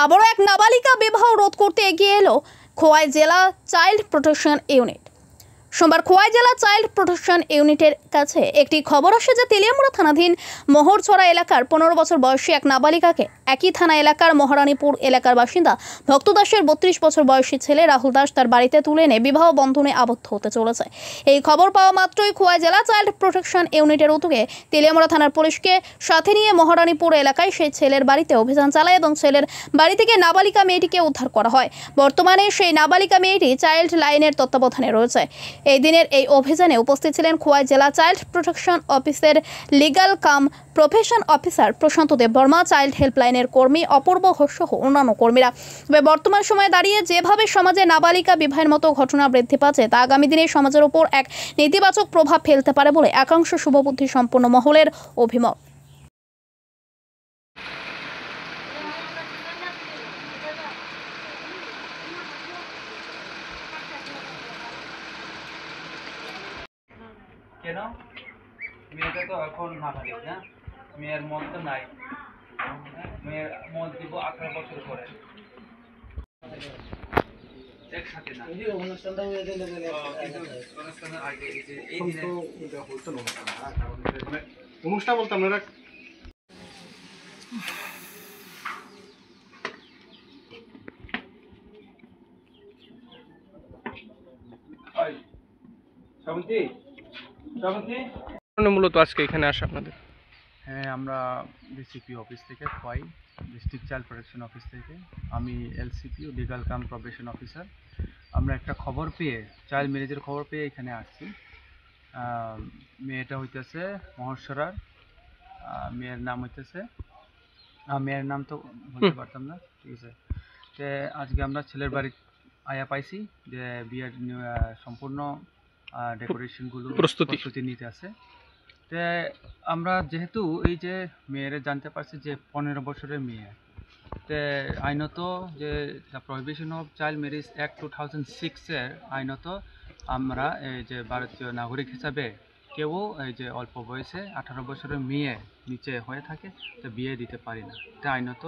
আবারও এক নাবালিকা বিবাহ রোধ করতে এগিয়ে এলো খোয়াই জেলা চাইল্ড প্রোটেকশন ইউনিট। সোমবার খোয়াই জেলা চাইল্ড প্রোটেকশন ইউনিটের কাছে একটি খবর আসে যে তেলিয়ামুড়া থানাধীন মোহরছড়া এলাকার 15 বছর বয়সী এক নাবালিকাকে একই থানা এলাকার মহারানীপুর এলাকার বাসিন্দা ভক্ত দাসের 32 বছর বয়সী ছেলে রাহুল দাস তার বাড়িতে তুলে এনে বিবাহ বন্ধনে আবদ্ধ হতে চলেছে। এই খবর পাওয়া মাত্রই খোয়াই জেলা চাইল্ড প্রোটেকশন ইউনিটের উদ্যোগে তেলিয়ামুড়া থানার পুলিশকে সাথে নিয়ে মহারানীপুর এলাকায় সেই ছেলের বাড়িতে অভিযান চালায় এবং ছেলের বাড়ি থেকে নাবালিকা মেয়েটিকে উদ্ধার করা হয়। বর্তমানে সেই নাবালিকা মেয়েটি চাইল্ড লাইনের তত্ত্বাবধানে রয়েছে। এই দিনের এই অভিযানে উপস্থিত ছিলেন খোয়াই জেলা চাইল্ড প্রোটেকশন অফিসের লিগ্যাল কাম প্রফেশন অফিসার প্রশান্ত দেব বর্মা, চাইল্ড হেল্পলাইনের কর্মী অপূর্ব ঘোষ সহ অন্যান্য কর্মীরা। তবে বর্তমান সময়ে দাঁড়িয়ে যেভাবে সমাজে নাবালিকা বিবাহের মতো ঘটনা বৃদ্ধি পাচ্ছে তা আগামী দিনে সমাজের উপর এক নেতিবাচক প্রভাব ফেলতে পারে বলে একাংশ শুভবুদ্ধি সম্পন্ন মহলের অভিমত। কেন মেয়েটা তো এখন নাবালিক না, মেয়ের মন তো নাই, মেয়ের মন দিব 18 বছর পরে একসাথে না। এই অনুষ্ঠানটা হয়ে গেলে অনুষ্ঠানের আগে এই দিনে অনুষ্ঠান বলতে আপনারা মূলত আজকে এখানে আসা আপনাদের? হ্যাঁ, আমরা ডিসিপি অফিস থেকে Khowai district child protection office থেকে, আমি এলসিপি লিগাল কাম প্রফেশন অফিসার। আমরা একটা খবর পেয়ে, চাইল্ড ম্যারেজের খবর পেয়ে এখানে আসছি। মেয়েটা হইতেছে মহর্ষরার, মেয়ের নাম হইতেছে, মেয়ের নাম তো বলতে পারতাম না, ঠিক আছে। তো আজকে আমরা ছেলের বাড়ি আয়া পাইছি যে বিয়ের সম্পূর্ণ ডেকোরেশনগুলো প্রস্তুতি নিতে আছে। তো আমরা যেহেতু এই যে মেয়েরা জানতে পারছি যে 15 বছরের মেয়ে, তো আইনত যে the prohibition of child marriage act 2006-এর আইনত আমরা এই যে ভারতীয় নাগরিক হিসাবে কেউ এই যে অল্প বয়সে 18 বছরের মেয়ে নিচে হয়ে থাকে তো বিয়ে দিতে পারি না, এটা আইনত